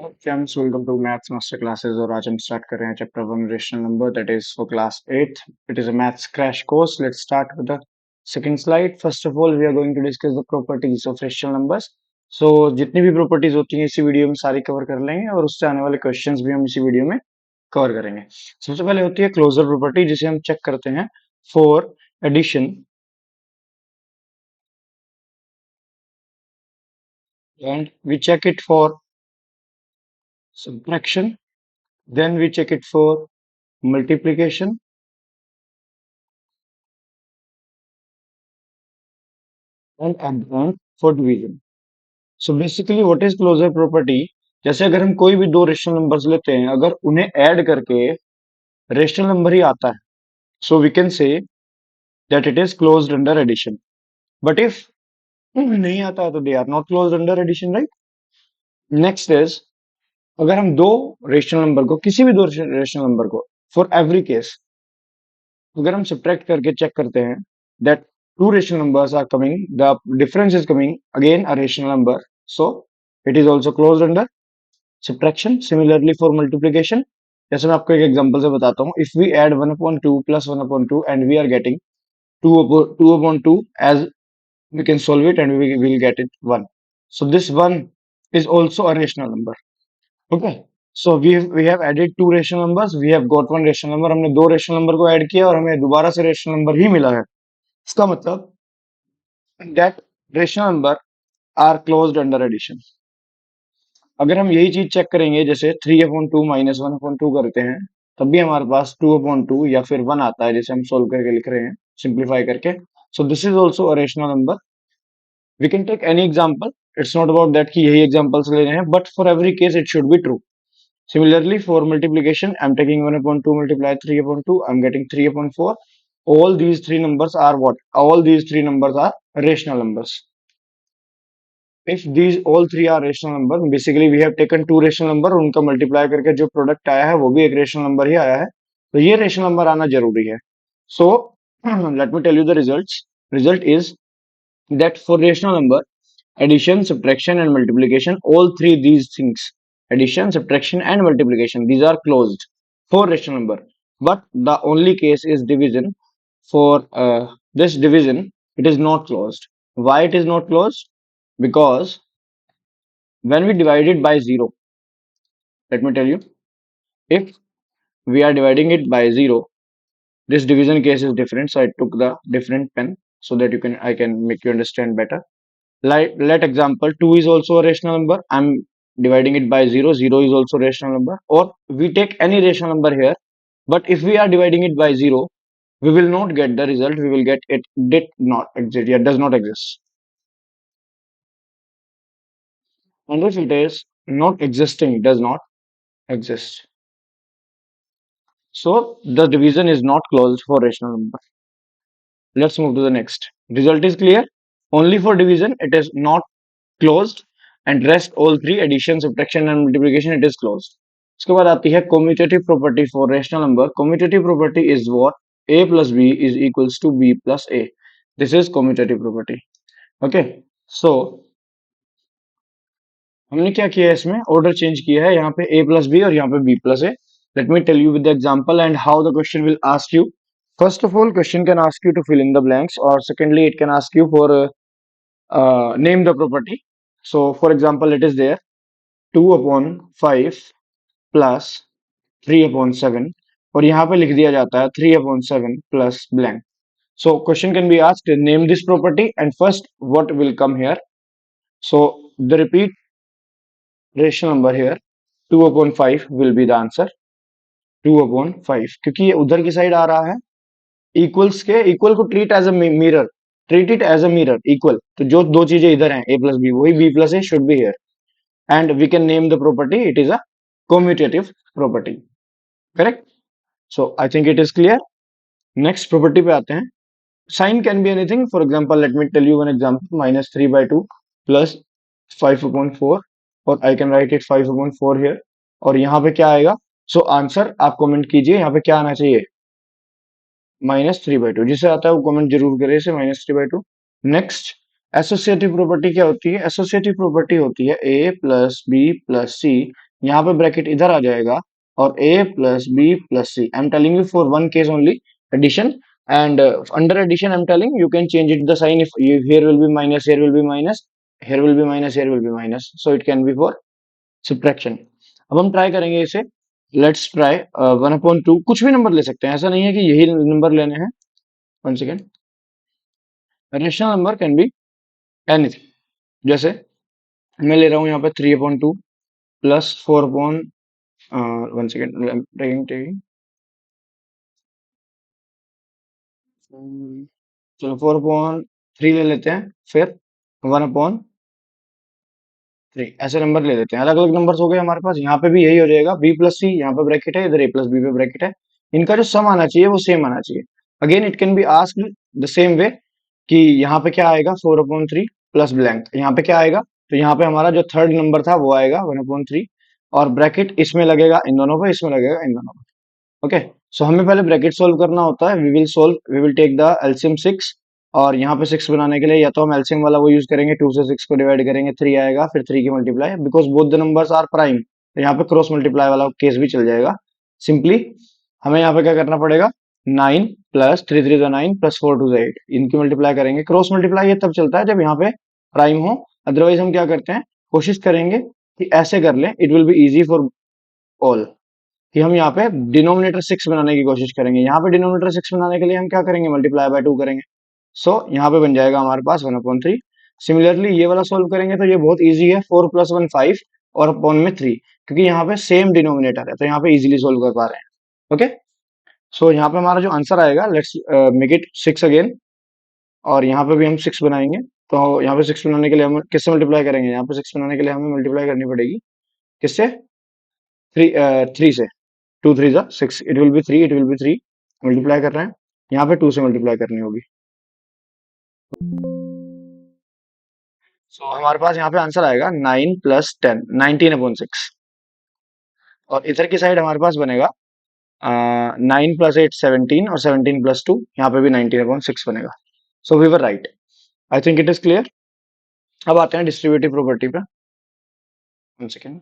Friends, welcome to maths master classes. और आज हम स्टार्ट कर रहे हैं chapter 1 rational number, that is for class 8th। It is a maths crash course. Let's start with the second slide. First of all we are going to discuss the properties of rational numbers. So जितनी भी properties होती हैं इसी video में सारी cover कर लेंगे और उससे आने वाले क्वेश्चंस भी हम इसी वीडियो में कवर करेंगे। सबसे पहले होती है क्लोजर प्रॉपर्टी, जिसे हम चेक करते हैं for addition and we check it for subtraction, then we check it for multiplication and at the end for division. So basically what is closure property? जैसे अगर हम कोई भी दो रेशनल नंबर्स लेते हैं, अगर उन्हें ऐड करके रेशनल नंबर ही आता है, so we can say that it is closed under addition. But if नहीं आता है तो they are not closed under addition, right? Next is, अगर हम दो रेशनल नंबर को, किसी भी दो रेशनल नंबर को फॉर एवरी केस अगर हम सब्ट्रैक्ट करके चेक करते हैं that two rational numbers are coming, the difference is coming again a rational number, so it is also closed under subtraction. Similarly for multiplication, जैसे मैं आपको एक एग्जांपल से बताता हूँ, if we add 1 upon 2 plus 1 upon 2 and we are getting 2 upon 2, as we can solve it and we will get it 1, so this 1 is also a rational number. Okay, so we have added two rational numbers, we have got one rational number. हमने दो rational number को add किया और हमें दोबारा से rational number ही मिला है। इसका मतलब that rational number are closed under addition. अगर हम यही चीज चेक करेंगे, जैसे 3/2 माइनस 1/2 करते हैं, तब भी हमारे पास 2/2 या फिर 1 आता है, जैसे हम सोल्व करके लिख रहे हैं सिंप्लीफाई करके। So this is also a rational number. We can take any example, it's not about that कि यही एग्जांपल्स ले रहे हैं, but for every case it should be true. Similarly, for multiplication, I'm taking 1/2 multiply 3/2, I'm getting 3/4. All these three numbers are what? All these three numbers are rational numbers. If these all three are rational number, basically we have taken two rational number, उनका multiply करके जो product आया है वो भी एक rational number ही आया है, तो ये rational number आना जरूरी है। So let me tell you the results. Result is that for rational number, addition, subtraction and multiplication, all three these things, addition, subtraction and multiplication, these are closed for rational number. But the only case is division. For this division it is not closed. Why it is not closed? Because when we divide it by 0, let me tell you, if we are dividing it by 0, this division case is different, so I took the different pen so that I can make you understand better. Like, let example, 2 is also a rational number, I'm dividing it by 0, 0 is also rational number, or we take any rational number here, but if we are dividing it by 0, we will not get the result, we will get it did not exist, yeah, does not exist. And if it is not existing, does not exist, so the division is not closed for rational number. Let's move to the next. Result is clear. Only for division it is not closed, and rest all three, addition, subtraction and multiplication, it is closed. उसके बाद आती है commutative property for rational number. Commutative property is what? A plus B is equals to B plus A. This is commutative property. Okay, so हमने क्या किया है, इसमें order change किया है, यहाँ पे a plus B और यहाँ पे B plus A. Let me tell you with the example and how the question will ask you. First of all, question can ask you to fill in the blanks, or secondly it can ask you for name the property. So for example, it is there 2/5 plus 3/7, और यहाँ पे लिख दिया जाता है 3/7 plus blank. So question can be asked, name this property, and first what will come here. So the repeat rational number here 2/5 will be the answer. 2/5 क्योंकि ये उधर की साइड आ रहा है, इक्वल्स के इक्वल को treat as a mirror, treat it as a mirror equal, तो जो दो चीजें इधर हैं a plus b, वही b plus a should be here, and we can name the property, it is a commutative property. Correct? So I think it is clear. Next property पे आते हैं. Sign can be anything. For example, let me tell you one example, -3/2 plus 5/4, और I can write it 5/4 here, और यहाँ पे क्या आएगा? So answer आप कमेंट कीजिए, यहाँ पे क्या आना चाहिए? -3/2, जिसे आता है वो कमेंट जरूर करे इसे, -3/2. नेक्स्ट, एसोसिएटिव प्रॉपर्टी क्या होती है? एसोसिएटिव प्रॉपर्टी होती है a plus b plus c यहाँ पे ब्रैकेट इधर आ जाएगा और a plus B plus C, I am telling you for one case only addition, and under addition I'm telling you can change it the sign, if you, here will be minus, here will be minus, here will be minus, here will be minus, so it can be for subtraction. अब हम try करेंगे इसे, let's try 1/2, कुछ भी number ले सकते हैं, ऐसा नहीं है कि यही नंबर लेने हैं. One second. Rational number can be anything, जैसे मैं ले रहा हूँ यहाँ पे 3/2 plus 4 one second taking taking चलो 4/3 ले लेते हैं, फिर 1/3, ऐसे नंबर ले लेते हैं. अलग अलग नंबर हो गए हमारे पास. यहाँ पे भी यही हो जाएगा, b प्लस सी, यहाँ पे ब्रैकेट है, इधर a प्लस बी पे ब्रैकेट है. इनका जो सम आना चाहिए वो सेम आना चाहिए. Again it can be asked the same way, कि यहाँ पे क्या आएगा 4/3 प्लस ब्लैंक, यहाँ पे क्या आएगा, तो यहाँ पे हमारा जो थर्ड नंबर था वो आएगा 1/3, और ब्रैकेट इसमें लगेगा इन दोनों पे, इसमें लगेगा इन दोनों पे. ओके. सो हमें पहले ब्रैकेट सोल्व करना होता है. We will take the LCM 6, और यहाँ पे 6 बनाने के लिए या तो हम एलसीएम वाला वो यूज करेंगे, 2 से 6 को डिवाइड करेंगे, 3 आएगा, फिर 3 की multiply, because both the numbers are prime, तो यहाँ पे क्रॉस मल्टीप्लाई वाला केस भी चल जाएगा. सिंपली हमें यहाँ पे क्या करना पड़ेगा, 9 प्लस 3 3 9 प्लस 4 2 8, इनकी मल्टीप्लाई करेंगे. क्रॉस मल्टीप्लाई ये तब चलता है जब यहाँ पे प्राइम हो, अदरवाइज हम क्या करते हैं, कोशिश करेंगे कि ऐसे कर लें, it will be easy for all, कि हम यहाँ पे डिनोमिनेटर 6 बनाने की कोशिश करेंगे. यहाँ पे डिनोमिनेटर 6 बनाने के लिए हम क्या करेंगे, मल्टीप्लाई बाय 2 करेंगे. सो यहाँ पे बन जाएगा हमारे पास 1/3. सिमिलरली ये वाला सोल्व करेंगे तो ये बहुत इजी है, 4 + 1 5 और अपॉन में 3, क्योंकि यहाँ पे सेम डिनोमिनेटर है, तो यहाँ पे इजीली सोल्व कर पा रहे हैं. ओके. सो यहाँ पे हमारा जो आंसर आएगा, लेट्स मेक इट 6 अगेन, और यहाँ पे भी हम 6 बनाएंगे. तो यहाँ पे 6 बनाने के लिए हम किससे मल्टीप्लाई करेंगे, यहाँ पे 6 बनाने के लिए हमें मल्टीप्लाई करनी पड़ेगी किससे, 3 से. 2 3 जा 6, it will be 3, it will be 3, multiply कर रहे हैं, यहाँ पे 2 से मल्टीप्लाई करनी होगी. सो हमारे पास यहाँ पे आंसर आएगा 9 + 10, 19/6, और इधर की साइड हमारे पास बनेगा 9 + 8 17, और 17 + 2, यहाँ पे भी 19/6 बनेगा. So we were right. I think it is clear. अब आते हैं डिस्ट्रीब्यूटिव प्रॉपर्टी पे. One second.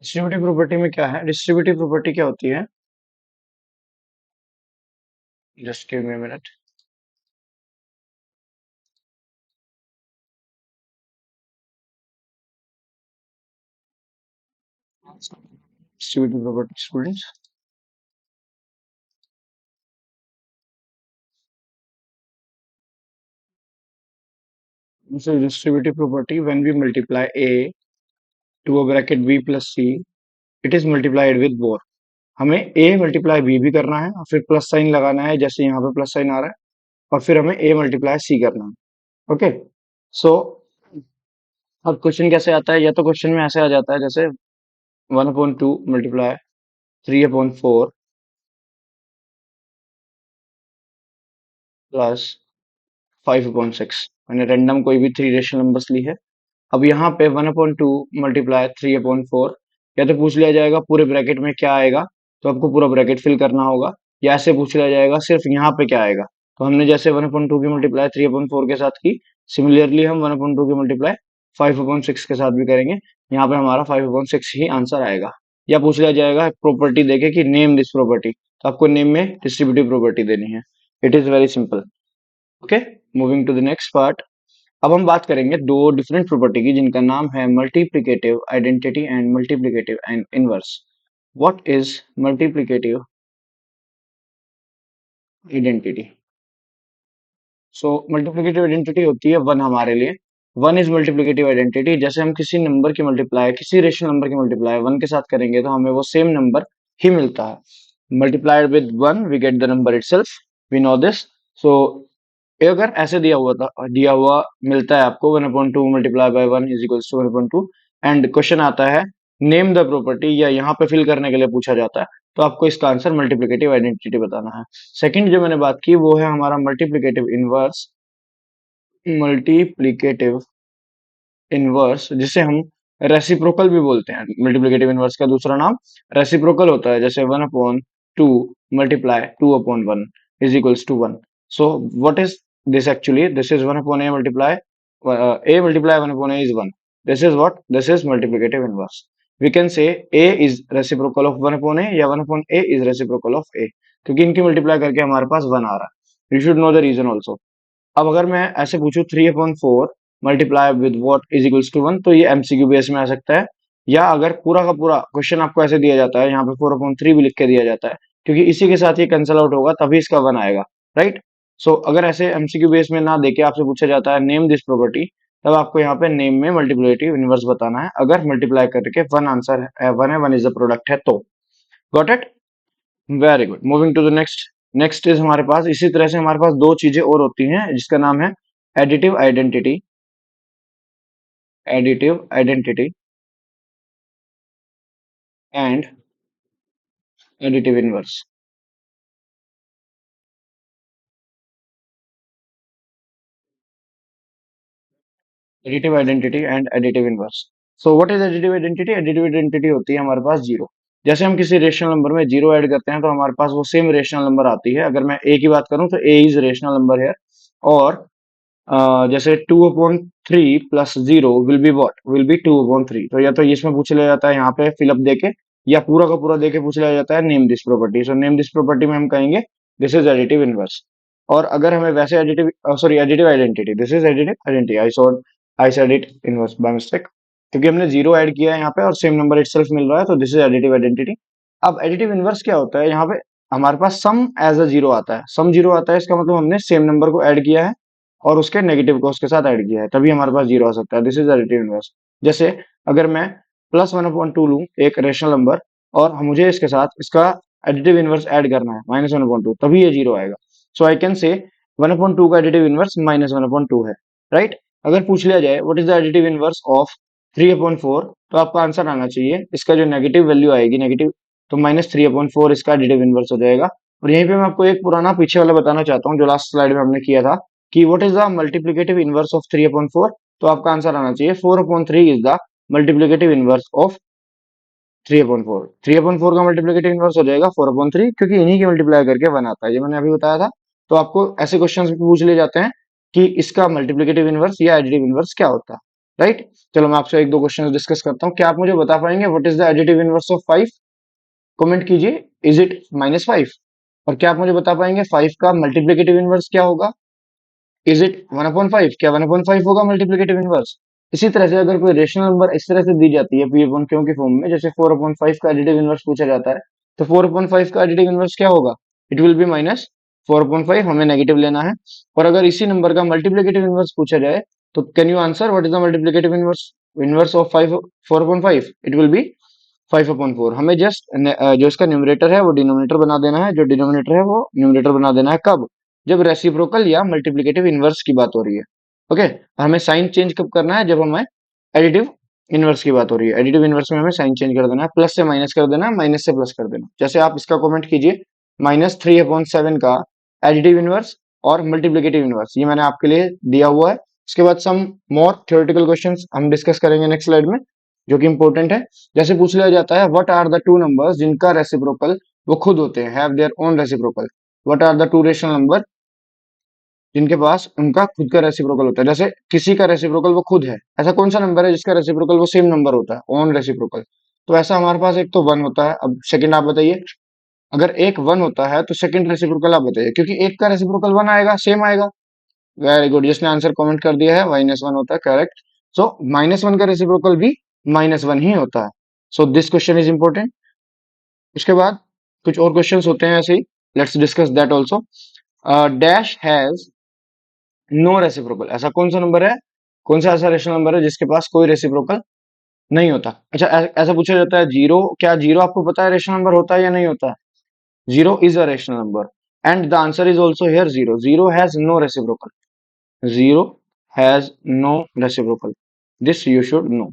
डिस्ट्रीब्यूटिव प्रॉपर्टी में क्या है, डिस्ट्रीब्यूटिव प्रॉपर्टी क्या होती है, just give me a minute. Distributive property students. So distributive property, when we multiply a to a bracket b plus c, it is multiplied with both. हमें a multiply b भी करना है, और फिर plus sign लगाना है, जैसे यहाँ पे प्लस साइन आ रहा है, और फिर हमें a मल्टीप्लाई c करना है. ओके. सो अब क्वेश्चन कैसे आता है, या तो क्वेश्चन में ऐसे आ जाता है जैसे 1/2 मल्टीप्लाई 3/4 प्लस 5/6. मैंने रेंडम कोई भी 3 रेशनल नंबर्स ली है. अब यहाँ पे 1/2 मल्टीप्लाई 3/4, या तो पूछ लिया जाएगा पूरे ब्रैकेट में क्या आएगा, तो आपको पूरा ब्रैकेट फिल करना होगा, या ऐसे पूछ लिया जाएगा सिर्फ यहाँ पे क्या आएगा. तो हमने जैसे 1/2 की मल्टीप्लाई 3/4 के साथ की, सिमिलरली हम 1/2 की मल्टीप्लाई 5/6 के साथ भी करेंगे. यहाँ पे हमारा 5/6 ही आंसर आएगा. या पूछ लिया जाएगा प्रॉपर्टी देके कि नेम दिस प्रॉपर्टी, तो आपको नेम में डिस्ट्रीब्यूटिव प्रॉपर्टी देनी है. It is very simple. Okay. Moving to the next part. अब हम बात करेंगे दो डिफरेंट प्रॉपर्टी की, जिनका नाम है multiplicative identity and multiplicative and inverse. What is multiplicative identity? So multiplicative identity होती है वन हमारे लिए. One is multiplicative identity. जैसे हम किसी नंबर की मल्टीप्लाई, किसी रेशनल नंबर की मल्टीप्लाई वन के साथ करेंगे तो हमें वो सेम नंबर ही मिलता है. Multiplied with one we get the number itself, we know this. So ये अगर ऐसे दिया हुआ मिलता है आपको 1/2 multiply by 1 is equals to 1/2, and question आता है नेम द प्रॉपर्टी, या यहाँ पे फिल करने के लिए पूछा जाता है, तो आपको इसका आंसर मल्टीप्लिकेटिव आइडेंटिटी बताना है। सेकंड जो मैंने बात की वो है हमारा मल्टीप्लिकेटिव इनवर्स। मल्टीप्लिकेटिव इनवर्स जिसे हम रेसिप्रोकल भी बोलते हैं। मल्टीप्लिकेटिव इनवर्स का दूसरा नाम रेसिप्रोकल होता है, जैसे 1/2 multiply 2/1 is equals to 1। So what is this actually? This is 1/a multiply a multiply 1/a is 1. This is what? This is multiplicative inverse. We can say a is reciprocal of 1/a या 1/a is reciprocal of a, क्योंकि इनकी multiply करके हमारे पास 1 आ रहा है। You should know the reason also. अब अगर मैं ऐसे पूछूं 3/4 multiply with what is equals to 1, तो ये एमसीक्यू बेस में आ सकता है। या अगर पूरा का पूरा क्वेश्चन आपको ऐसे दिया जाता है, यहाँ पे 4/3 भी लिख के दिया जाता है, क्योंकि इसी के साथ ये कैंसिल आउट होगा तभी इसका 1 आएगा, राइट। सो अगर ऐसे एमसीक्यू बेस में ना देके आपसे पूछा जाता है नेम दिस प्रॉपर्टी, तब आपको यहाँ पे नेम में मल्टीप्लिकेटिव इनवर्स बताना है। अगर मल्टीप्लाई करके 1 आंसर है, 1 है, 1 इज द प्रोडक्ट है तो। Got it? Very good. Moving to the next. Next is हमारे पास इसी तरह से हमारे पास दो चीजें और होती हैं जिसका नाम है additive identity. Additive identity and additive inverse. Additive identity and additive inverse. So what is additive identity? Additive identity होती है हमारे पास जीरो। जैसे हम किसी रेशनल नंबर में जीरो ऐड करते हैं तो हमारे पास वो सेम रेशनल नंबर आती है। अगर मैं ए की बात करूं तो ए इज रेशनल नंबर है। और जैसे 2/3 plus zero will be what? Will be 2/3। तो या तो इसमें पूछ लिया जाता है यहाँ पे फिलअप देके, या पूरा का पूरा देके पूछ लिया जाता है name this property. So name this property में हम कहेंगे दिस इज एडिटिव इनवर्स। और अगर हमें वैसे additive, sorry, additive identity, this is additive identity. I said it inverse by mistake, क्योंकि हमने जीरो ऐड किया है यहाँ पे और सेम नंबर इटसेल्फ मिल रहा है, तो दिस इज एडिटिव आइडेंटिटी। अब एडिटिव इनवर्स क्या होता है? यहाँ पे हमारे पास सम एज अ जीरो आता है। सम जीरो आता है, इसका मतलब हमने सेम नंबर को ऐड किया है और उसके नेगेटिव को उसके साथ ऐड किया है, तभी हमारे पास जीरो आ सकता है। This is additive inverse. जैसे अगर मैं प्लस 1/2 लूं, एक रेशनल नंबर, और मुझे इसके साथ इसका एडिटिव इनवर्स ऐड करना है -1/2, तभी ये जीरो आएगा। सो आई कैन से 1/2 का एडिटिव इनवर्स -1/2 है, राइट। अगर पूछ लिया जाए what is the additive inverse of 3/4, तो आपका आंसर आना चाहिए इसका जो नेगेटिव वैल्यू आएगी, नेगेटिव, तो -3/4 इसका एडिटिव इनवर्स हो जाएगा। और यहीं पे मैं आपको एक पुराना पीछे वाला बताना चाहता हूँ जो लास्ट स्लाइड में हमने किया था, कि what is the multiplicative inverse of 3/4। तो आपका आंसर आना चाहिए 4/3 is the multiplicative inverse of 3/4। 3/4 का मल्टीप्लिकेटिव इनवर्स हो जाएगा 4/3, क्योंकि इन्हीं के मल्टीप्लाई करके 1 आता है, ये मैंने अभी बताया था। तो आपको ऐसे क्वेश्चंस भी पूछ लिए जाते हैं कि इसका मल्टीप्लिकेटिव इनवर्स या एडिटिव इनवर्स क्या होता है, राइट। चलो मैं आपसे एक दो क्वेश्चंस डिस्कस करता हूँ। क्या आप मुझे बता पाएंगे what is the additive inverse of 5? Comment कीजिए, इज इट -5? और क्या आप मुझे बता पाएंगे 5 का मल्टीप्लिकेटिव इनवर्स क्या होगा? Is it 1/5? क्या 1/5 होगा मल्टीप्लिकेटिव इनवर्स? इसी तरह से अगर कोई रेशनल नंबर इस तरह से दी जाती है p/q की फॉर्म में, जैसे 4/5 का एडिटिव इनवर्स पूछा जाता है, तो 4/5 का एडिटिव इनवर्स क्या होगा? इट विल बी -4/5, हमें नेगेटिव लेना है। और अगर इसी नंबर का मल्टीप्लिकेटिव इनवर्स पूछा जाए, तो can you answer what is the multiplicative inverse, inverse of 5 4/5? It will be 5/4। हमें जस्ट जो इसका न्यूमरेटर है वो डिनोमिनेटर बना देना है, जो डिनोमिनेटर है वो न्यूमरेटर बना देना है। कब? जब रेसिप्रोकल या मल्टीप्लिकेटिव इनवर्स की बात हो रही है। ओके, हमें साइन चेंज कब करना है? जब हमें एडिटिव इनवर्स की बात हो रही है। एडिटिव इनवर्स में हमें साइन चेंज कर देना है, प्लस से माइनस कर देना है, माइनस से प्लस कर देना। जैसे आप इसका कमेंट कीजिए, -3/7 का एडिटिव इनवर्स और मल्टीप्लिकेटिव इनवर्स, ये मैंने आपके लिए दिया हुआ है। उसके बाद सम मोर थ्योरेटिकल क्वेश्चंस हम डिस्कस करेंगे नेक्स्ट स्लाइड में, जो कि इंपॉर्टेंट है। जैसे पूछ लिया जाता है what are the two numbers जिनका रेसिप्रोकल वो खुद होते हैं, have their own reciprocal. What are the two rational number जिनके पास उनका खुद का रेसिप्रोकल होता है? जैसे किसी का रेसिप्रोकल वो खुद है, ऐसा कौन सा नंबर है जिसका रेसिप्रोकल वो सेम नंबर होता है, ओन रेसिप्रोकल? तो ऐसा हमारे पास एक तो 1 होता है। अब सेकंड आप बताइए, अगर एक 1 होता है तो सेकंड रेसिप्रोकल आप बताइए, क्योंकि एक का रेसिप्रोकल 1 आएगा, सेम आएगा। वेरी गुड, जिसने आंसर कमेंट कर दिया है, -1 होता है, करेक्ट। सो -1 का रेसिप्रोकल भी -1 ही होता है। So this question is important. उसके बाद कुछ और क्वेश्चंस होते हैं ऐसे ही, let's discuss that also. Dash has no reciprocal, ऐसा कौन सा नंबर है, कौन सा ऐसा रेशनल नंबर है जिसके पास कोई रेसिप्रोकल नहीं होता? अच्छा, ऐसा पूछा जाता है जीरो, क्या जीरो आपको पता है रेशनल नंबर होता है या नहीं होता? Zero is a rational number and the answer is also here zero. Zero has no reciprocal. Zero has no reciprocal. This you should know.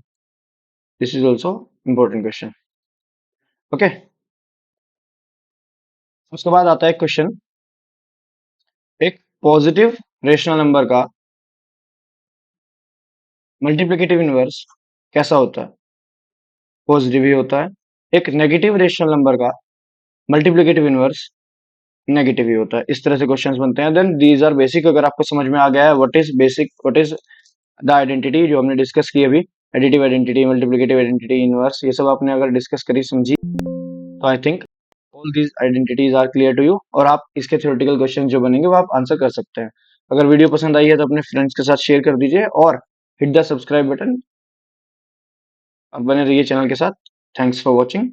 This is also important question. Okay, उसके बाद आता है question, एक positive rational number का multiplicative inverse कैसा होता है? Positive ही होता है। एक नेगेटिव रेशनल नंबर का मल्टीप्लिकेटिव इनवर्स नेगेटिव ही होता है। इस तरह से क्वेश्चंस बनते हैं। Then these are basic. अगर आपको समझ में आ गया है what is basic, what is the identity जो हमने डिस्कस की अभी, additive identity, multiplicative identity, inverse, ये सब आपने अगर डिस्कस करी, समझी, तो I think all these identities are clear to you, और आप इसके थ्योरेटिकल क्वेश्चन जो बनेंगे वो आप आंसर कर सकते हैं। अगर वीडियो पसंद आई है तो अपने फ्रेंड्स के साथ शेयर कर दीजिए और हिट द सब्सक्राइब बटन। अब बने रहिए चैनल के साथ। Thanks for watching.